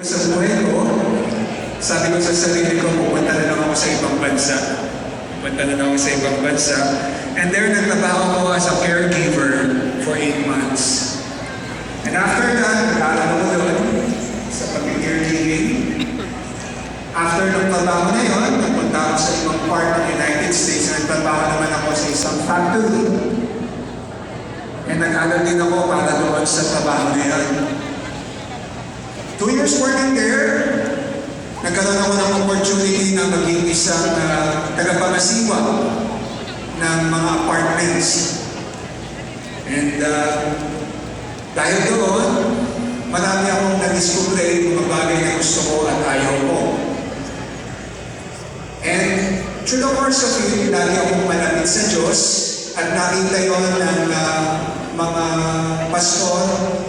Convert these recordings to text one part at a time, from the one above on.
Sa buhay ko, sabi ko sa sarili ko, pupunta na lang ako sa ibang bansa. Pupunta na lang ako sa ibang bansa. And there, nagtrabaho ko as a caregiver for 8 months. And after that, nag-aaral ko doon sa pag-caregiving. After ng trabaho na yun, nagpunta ako sa ibang part ng United States. Nagtrabaho naman ako sa isang factory. And nag-aaral din ako para doon sa trabaho na yun. 2 years working there, nagkaroon ako ng opportunity na maging isang tagapangasiwa ng mga apartments. And dahil doon, marami akong na-discover yung mga bagay na gusto ko at ayaw ko. And through the course of it, lagi akong malapit sa Diyos at nakita yun ng mga pastor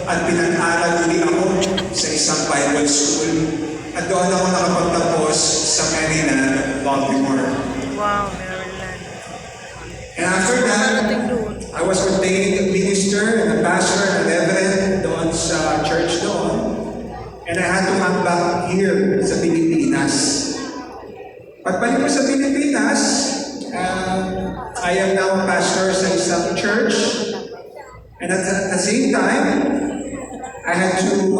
at pinag-aral ulit ako sa isang Bible school. At doon ako nakapagtapos sa Maryland, Baltimore. Wow, Maryland. And after that, I was ordained a minister and a pastor and a reverend doon sa church doon. And I had to come back here sa Pilipinas. Pagbalik ko sa Pilipinas, I am now a pastor sa isang church. And at the same time, I had to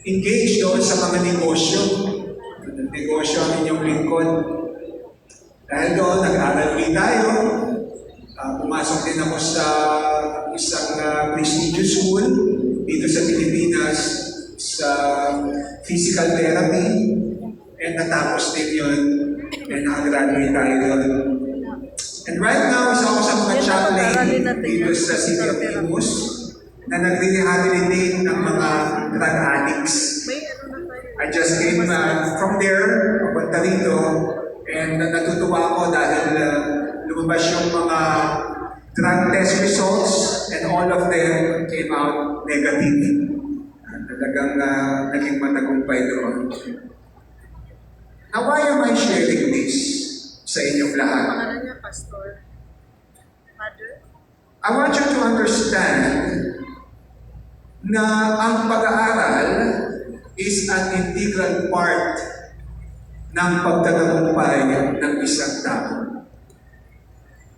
engage doon sa mga negosyo. Negosyo ang inyong lingkod. Dahil doon, nag-aral ulit tayo. Pumasok din ako sa isang prestigious school dito sa Pilipinas sa physical therapy. And natapos din yun. And nakagraduate tayo doon. And right now, isa ako sa mga chaplain dito sa City of Imus na nagre-rehabilitate ng mga drug addicts. I just came from there, papunta rito, and natutuwa ako dahil lumabas yung mga drug test results and all of them came out negative. Talagang naging matagumpay doon. Now, why am I sharing this sa inyong lahat? Pangalan niya, Pastor. Mother? I want you to understand na ang pag-aaral is an integral part ng pagtatagumpay ng isang tao.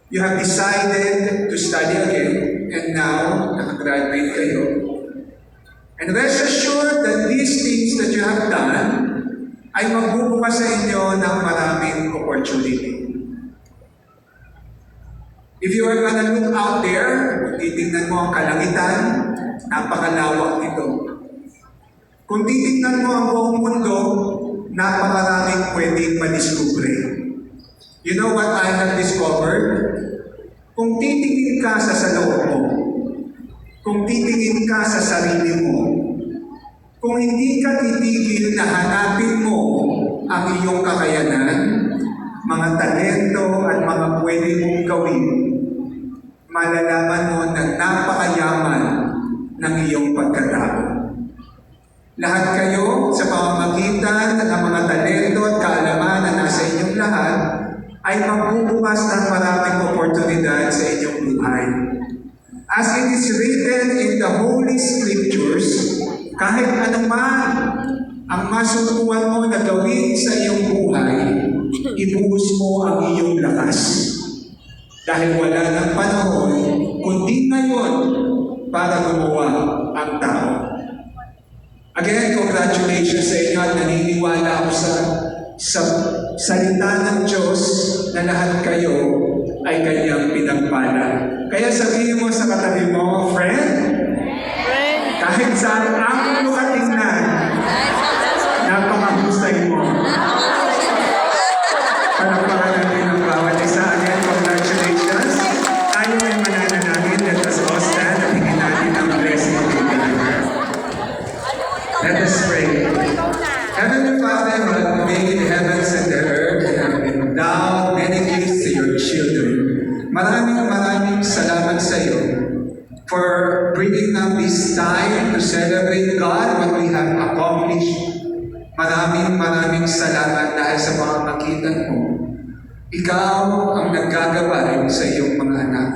You have decided to study again, and now, nakagraduate kayo. And rest assured that these things that you have done ay magbubukas sa inyo ng maraming opportunity. If you are gonna look out there, kung titignan mo ang kalangitan, napakalawak nito. Kung titignan mo ang buong mundo, napakaraming pwedeng madiskubre. You know what I have discovered? Kung titingin ka sa loob mo, kung titingin ka sa sarili mo, kung hindi ka titigil na hanapin mo ang iyong kakayanan, mga talento at mga pwede mong gawin, malalaman mo na napakayaman ng iyong pagkatao. Lahat kayo sa pamamagitan ng mga talento at kaalaman na nasa inyong lahat ay magbubukas ng maraming oportunidad sa inyong buhay. As it is written in the Holy Scriptures, kahit anuman ang masutuan mo na gawin sa iyong buhay, ibuhos mo ang iyong lakas. Dahil wala ng panahon, kundi ngayon para gumawa ang tao. Again, congratulations sa inyo at naniniwala ako sa salita ng Diyos na lahat kayo ay kanyang pinagpala. Kaya sabihin mo sa katabi mo, friend, kahit saan ang lukatingnan, napakahusay mo. Palakpakan natin ang bawat isa. Again, congratulations. Tayo ay mananalangin. Let us all stand at hingin natin ang blessing of the Lord. Let us pray. Heavenly Father, who made the heavens and the earth and have endowed many gifts to your children. Maraming salamat sa iyo for bringing up this time to celebrate God, what we have accomplished. Maraming salamat dahil sa pamamagitan mo. Ikaw ang naggagabay sa iyong mga anak.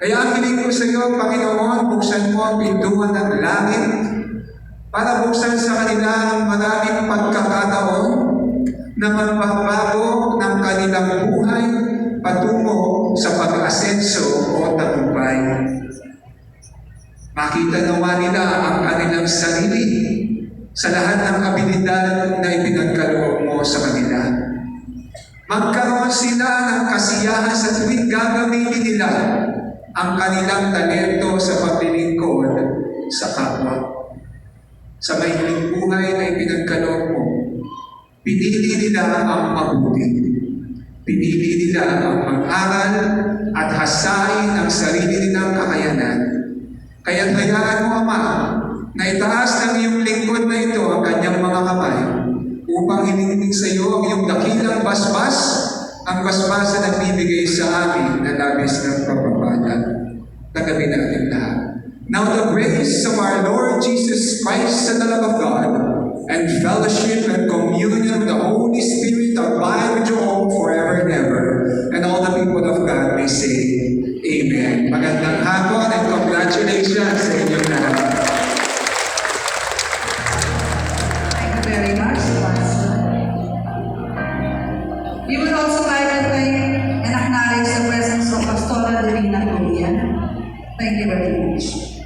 Kaya ang hiling ko sa iyo, Panginoon, buksan mo ang pintuan ng langit para buksan sa kanila ang maraming pagkakataon na magbabago ng kanilang buhay patungo sa pag-asenso o tagumpay. Makita nawa nila ang kanilang sarili sa lahat ng abilidad na ipinagkaloob mo sa kanila. Magkaroon sila ng kasiyahan sa tuwing gagamitin nila ang kanilang talento sa paglilingkod sa kapwa. Sa maikling buhay na ipinagkaloob mo, pinili nila ang mabuti. Pinili nila ang mag-aral at hasain ang sarili nilang kakayanan. Kaya hayaan mo, Ama, na itaas ng iyong lingkod na ito ang kanyang mga kamay upang hinihiling sa iyo ang iyong dakilang basbas, ang basbas na nagbibigay sa amin na labis ng pagpapala. Tagabi natin lahat. Now the grace of our Lord Jesus Christ and the love of God and fellowship and communion with the Holy Spirit abide with you all forever and ever. And all the people of God may say, Amen. Magandang hapon and congratulations sa inyong lahat. Thank you very much, Pastor. We would also like to thank and acknowledge the presence of Pastora Divina Julian. Thank you very much.